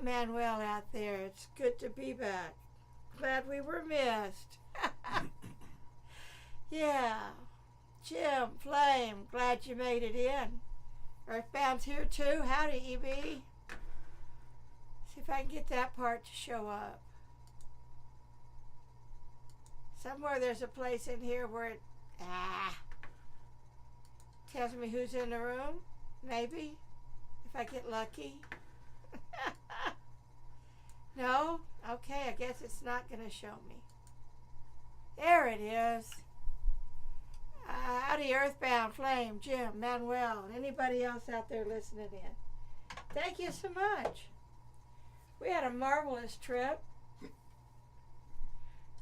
Manuel out there. It's good to be back. Glad we were missed. Yeah. Jim, Flame, glad you made it in. Earthbound's here too. Howdy, EB. See if I can get that part to show up. Somewhere there's a place in here where it tells me who's in the room. Maybe. If I get lucky. No? Okay, I guess it's not going to show me. There it is. Howdy, Earthbound, Flame, Jim, Manuel, and anybody else out there listening in. Thank you so much. We had a marvelous trip.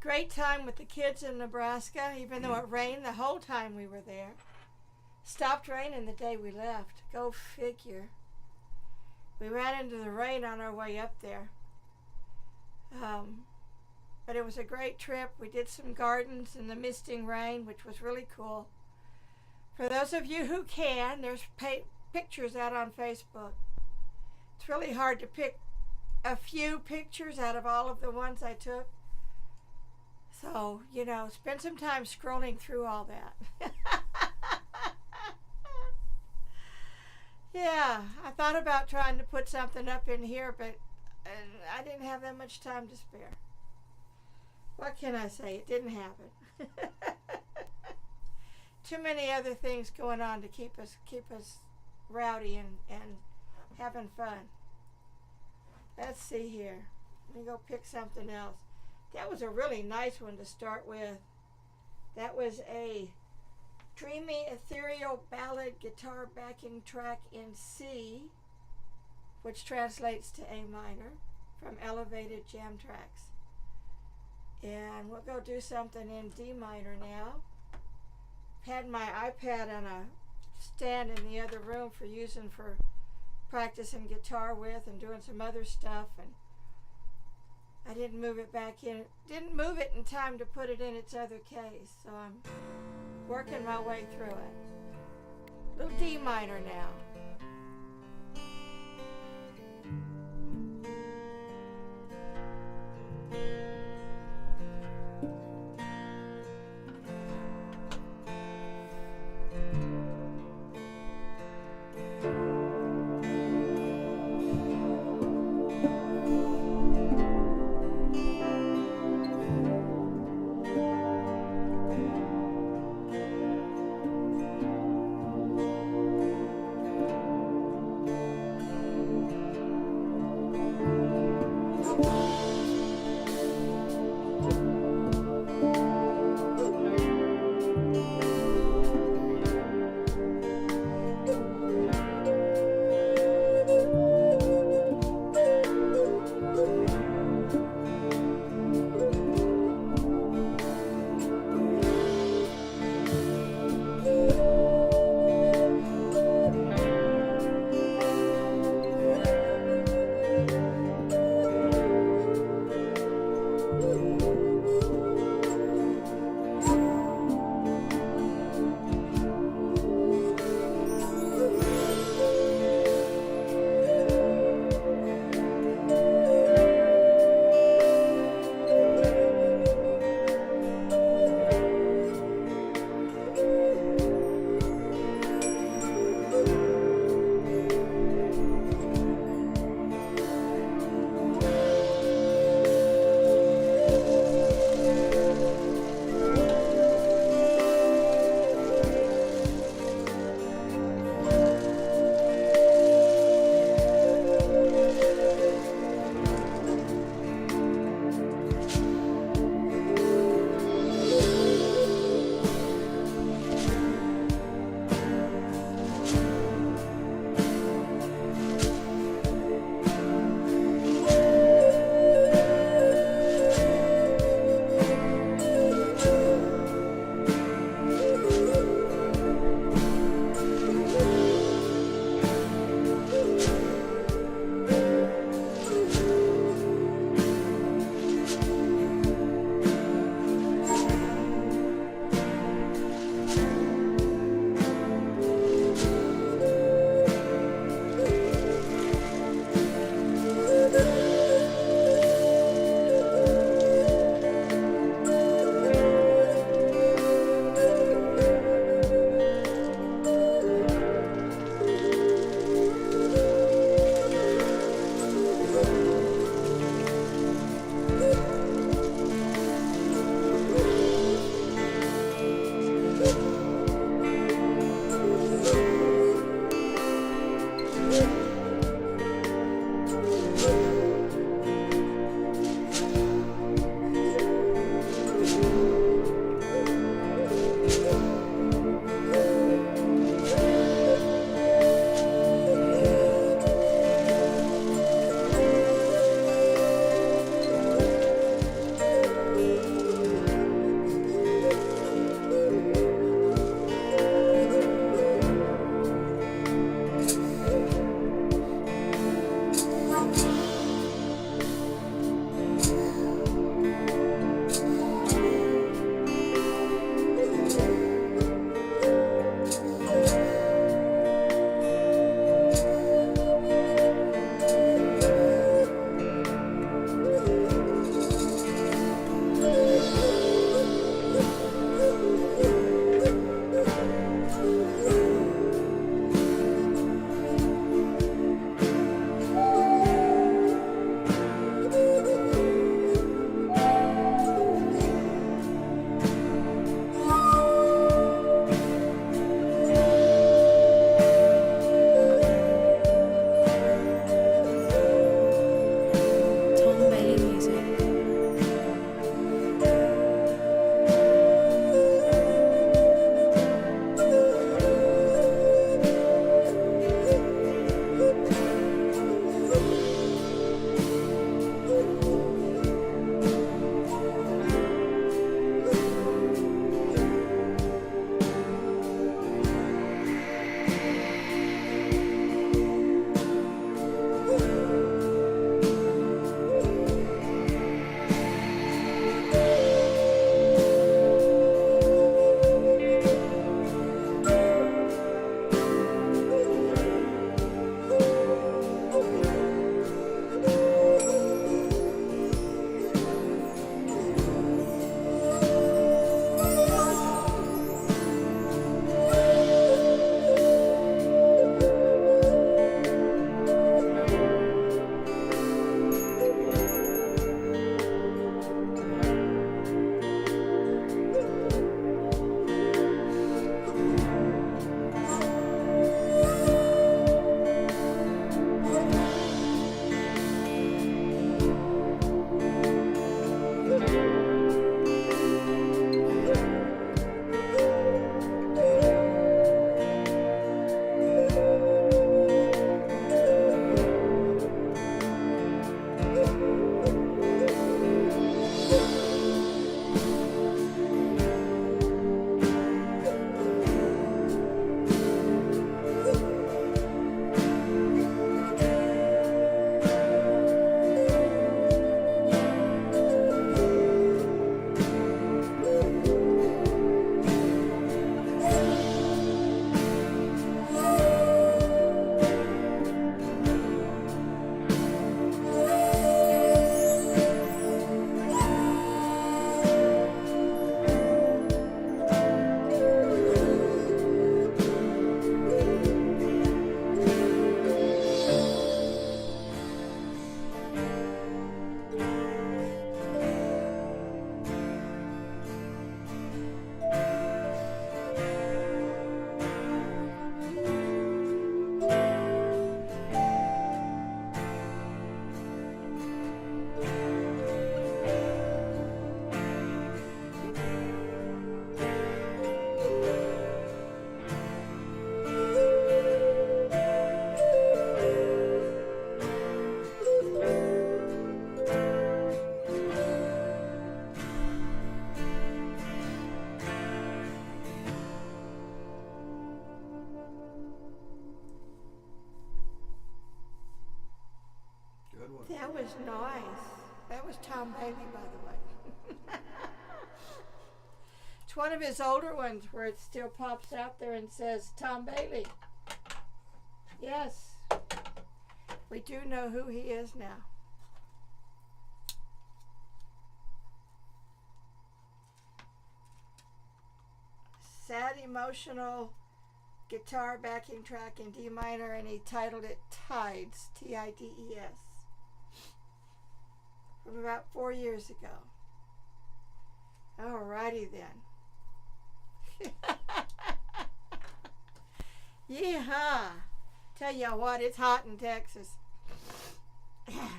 Great time with the kids in Nebraska, even though it rained the whole time we were there. Stopped raining the day we left. Go figure. We ran into the rain on our way up there. But it was a great trip. We did some gardens in the misting rain, which was really cool. For those of you who can, there's pictures out on Facebook. It's really hard to pick a few pictures out of all of the ones I took. So, you know, spend some time scrolling through all that. Yeah, I thought about trying to put something up in here, but I didn't have that much time to spare. What can I say? It didn't happen. Too many other things going on to keep us rowdy and having fun. Let's see here. Let me go pick something else. That was a really nice one to start with. That was a dreamy, ethereal ballad guitar backing track in C, which translates to A minor, from Elevated Jam Tracks. And we'll go do something in D minor now. Had my iPad on a stand in the other room for using for practicing guitar with and doing some other stuff, and I didn't move it back in. Didn't move it in time to put it in its other case, so I'm working my way through it. Little D minor now. That was nice. That was Tom Bailey, by the way. It's one of his older ones where it still pops out there and says Tom Bailey. Yes, we do know who he is now. Sad, emotional guitar backing track in D minor, and he titled it Tides, Tides, from about 4 years ago. Alrighty then. Yeehaw! Tell you what, it's hot in Texas.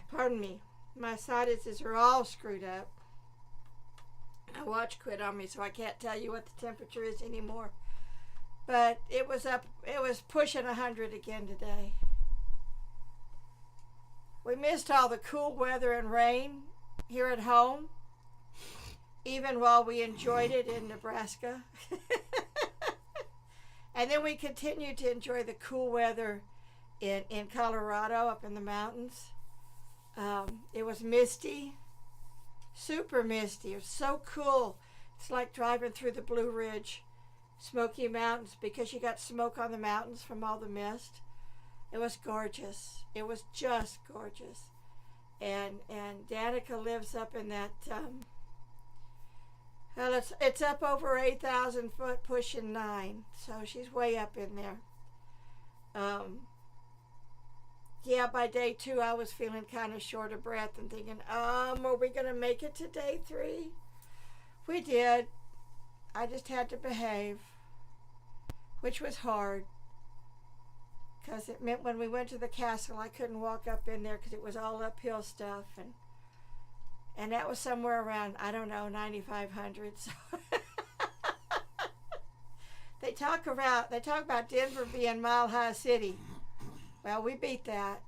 Pardon me. My sinuses are all screwed up. watch quit on me, so I can't tell you what the temperature is anymore. But it was pushing 100 again today. We missed all the cool weather and rain here at home, even while we enjoyed it in Nebraska. And then we continued to enjoy the cool weather in Colorado, up in the mountains. It was misty, super misty. It was so cool. It's like driving through the Blue Ridge, Smoky Mountains, because you got smoke on the mountains from all the mist. It was gorgeous. It was just gorgeous. And Danica lives up in that, well, it's up over 8,000 foot, pushing 9. So she's way up in there. Yeah, by day 2, I was feeling kind of short of breath and thinking, are we going to make it to day 3? We did. I just had to behave, which was hard, because it meant when we went to the castle, I couldn't walk up in there because it was all uphill stuff, and that was somewhere around, I don't know, 9,500. So they talk about Denver being Mile High City. Well, we beat that.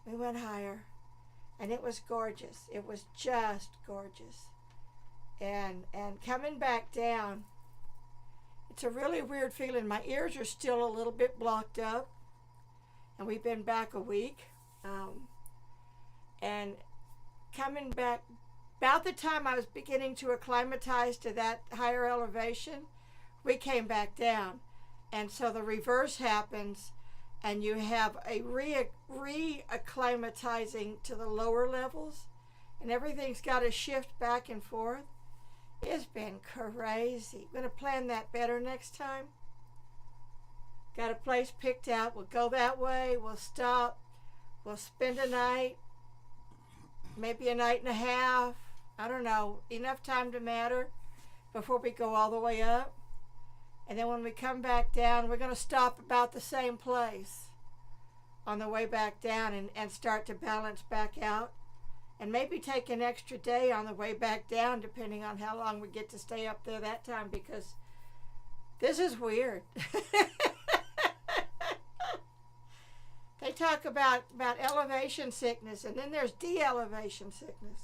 We went higher, and it was gorgeous. It was just gorgeous. And coming back down, it's a really weird feeling. My ears are still a little bit blocked up, and we've been back a week. And coming back, about the time I was beginning to acclimatize to that higher elevation, we came back down. And so the reverse happens, and you have a re-acclimatizing to the lower levels, and everything's got to shift back and forth. It's been crazy. I'm going to plan that better next time. Got a place picked out. We'll go that way. We'll stop. We'll spend a night, maybe a night and a half. I don't know. Enough time to matter before we go all the way up. And then when we come back down, we're going to stop about the same place on the way back down and start to balance back out. And maybe take an extra day on the way back down, depending on how long we get to stay up there that time, because this is weird. They talk about elevation sickness, and then there's de-elevation sickness.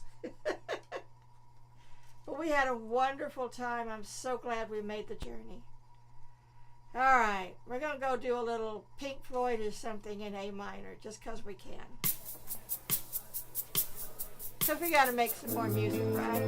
But we had a wonderful time. I'm so glad we made the journey. All right, we're going to go do a little Pink Floyd or something in A minor, just because we can. Because we got to make some more music, right?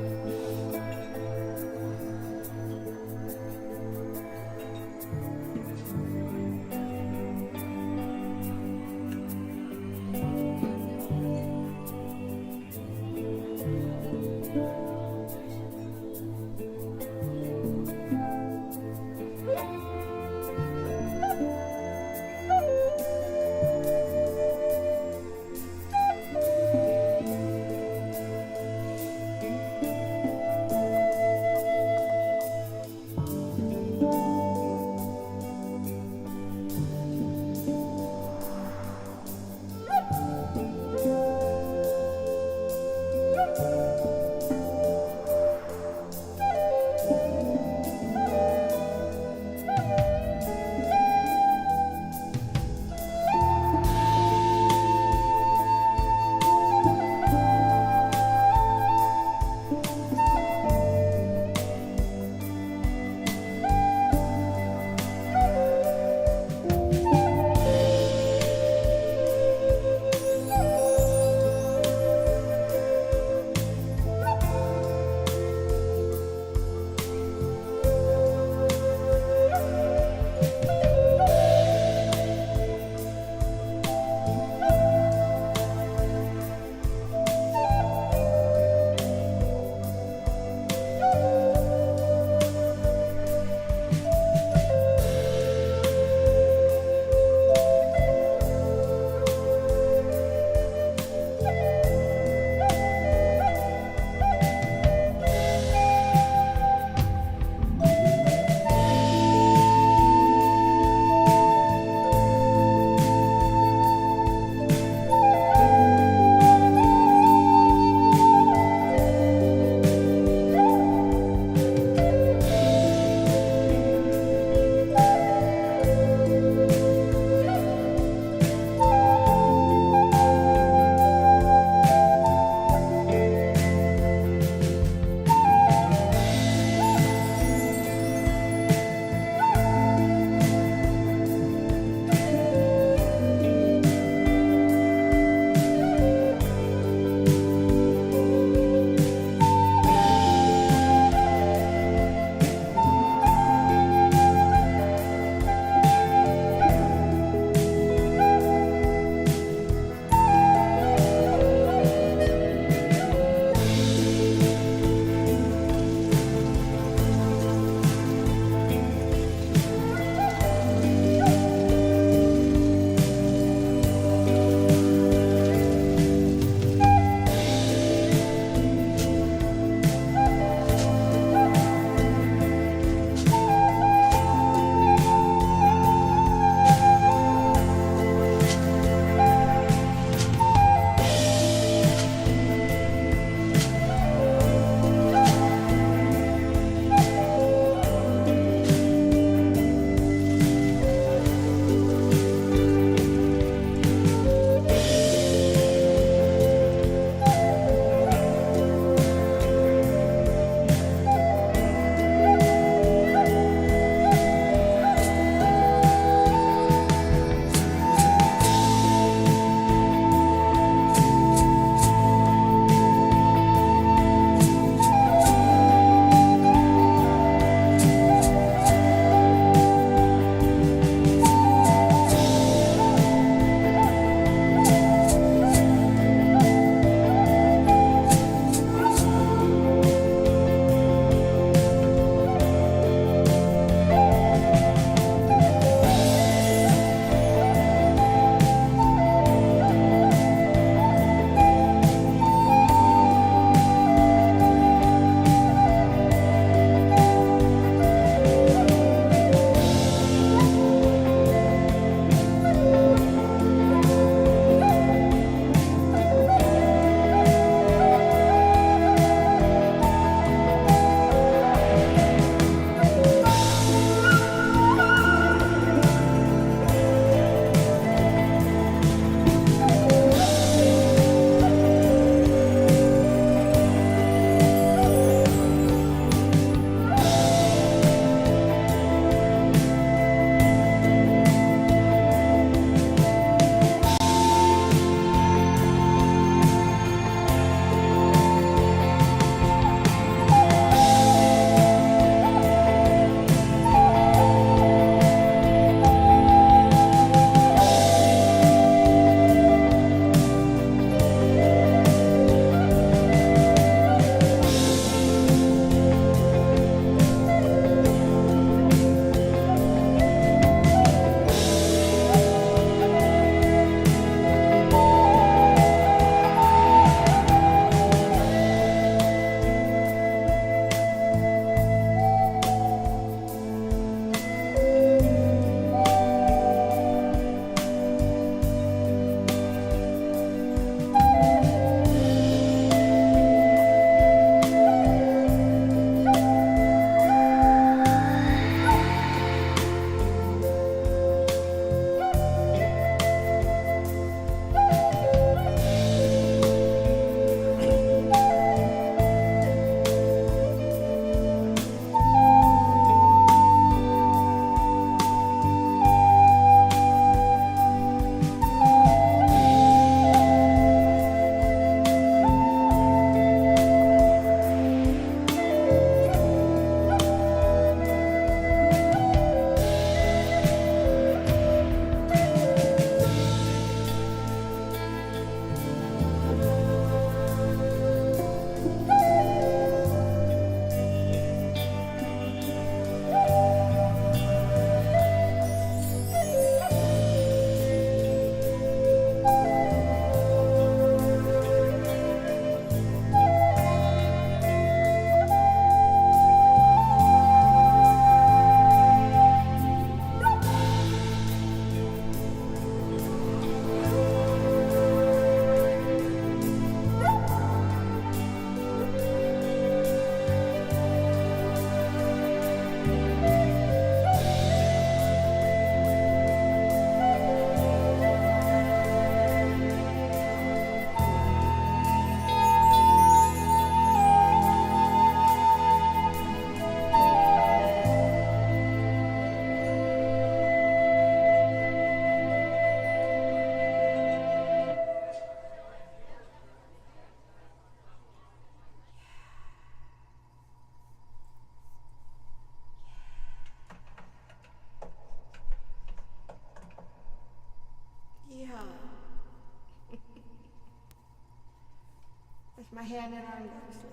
my hand and arm go to sleep.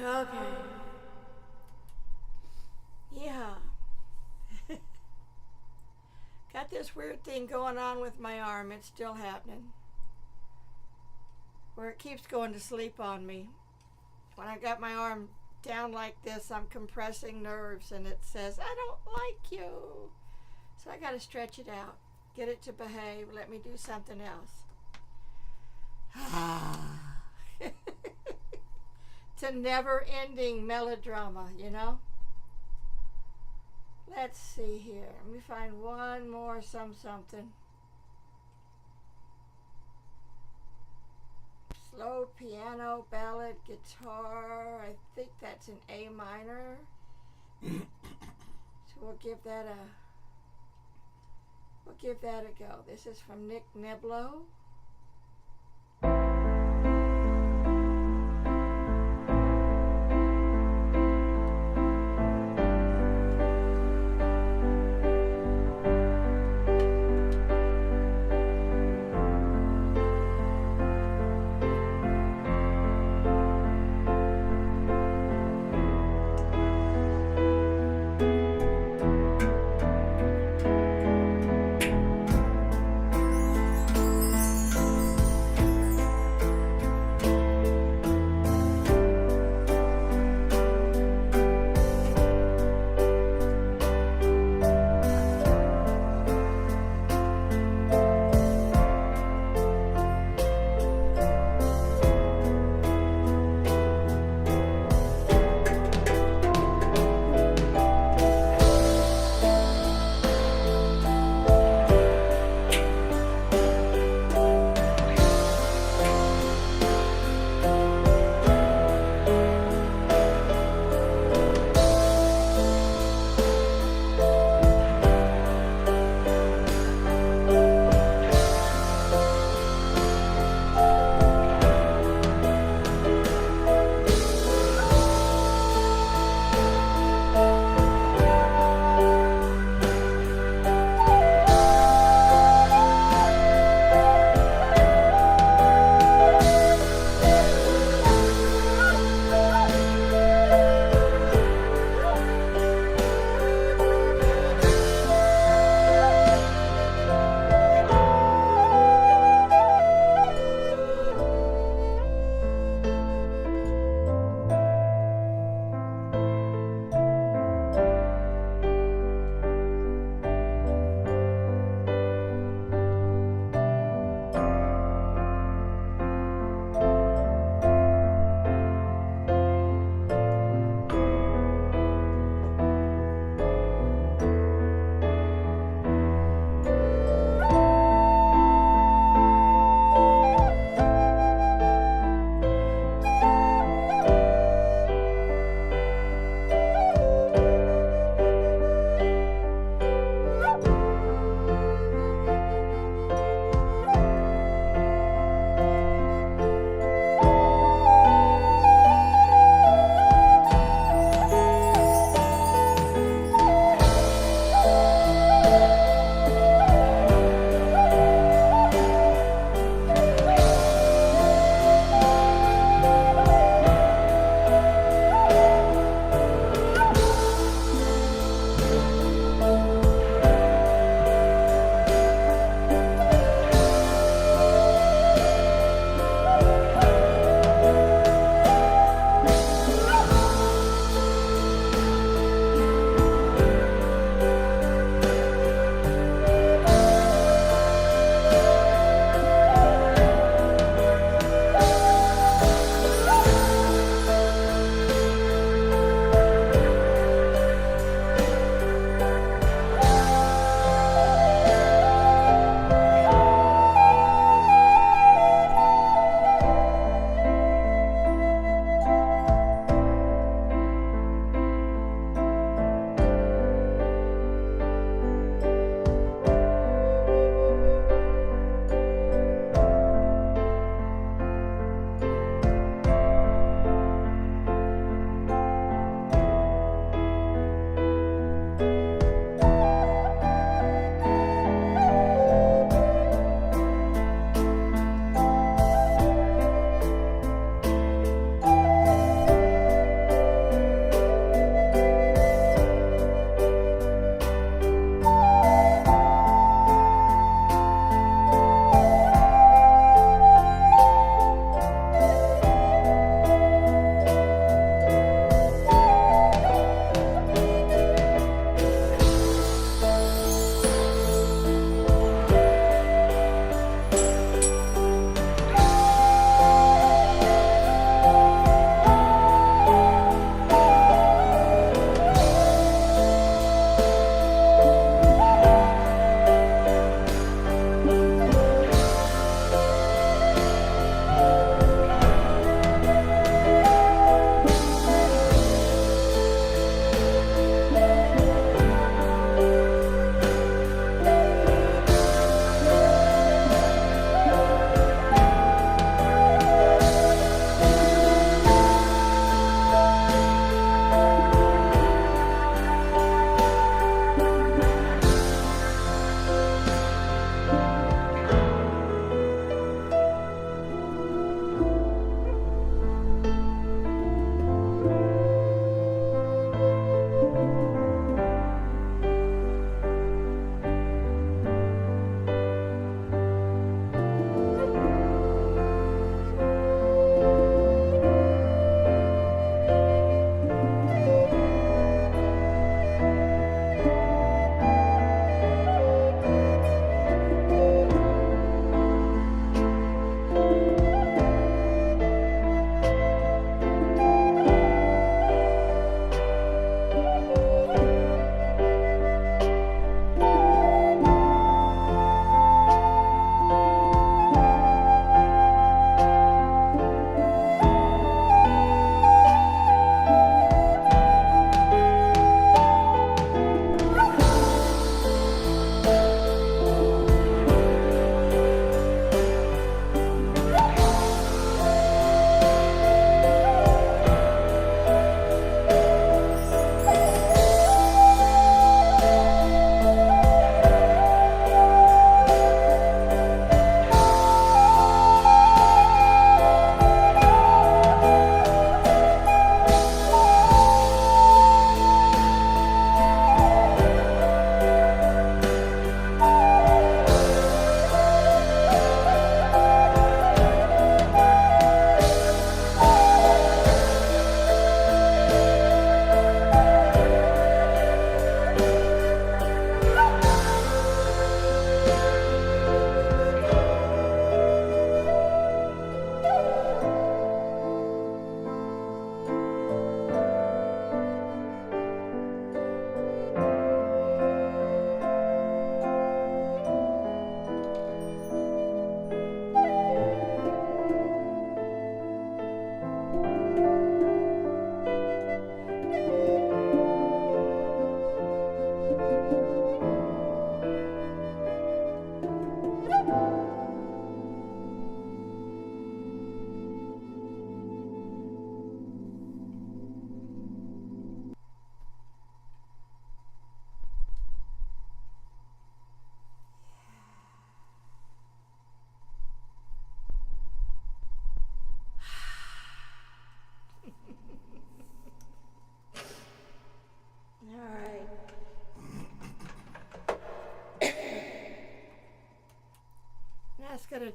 Okay. Yeah. Got this weird thing going on with my arm. It's still happening. Where it keeps going to sleep on me. When I got my arm down like this, I'm compressing nerves and it says, I don't like you. So I got to stretch it out. Get it to behave. Let me do something else. It's a never-ending melodrama, you know? Let's see here. Let me find one more something. Slow piano, ballad, guitar. I think that's an A minor. So we'll give that a go. This is from Nick Neblo.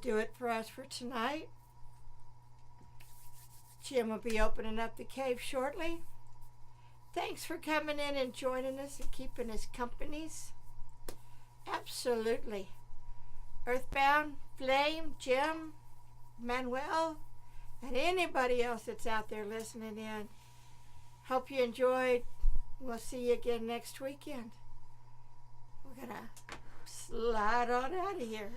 do it for us for tonight. Jim will be opening up the cave shortly. Thanks for coming in and joining us and keeping us companies. Absolutely. Earthbound, Flame, Jim, Manuel, and anybody else that's out there listening in. Hope you enjoyed. We'll see you again next weekend. We're going to slide on out of here.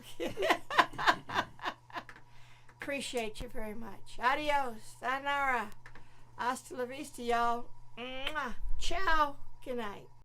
Appreciate you very much. Adios. Sayonara. Hasta la vista, y'all. Mwah. Ciao. Good night.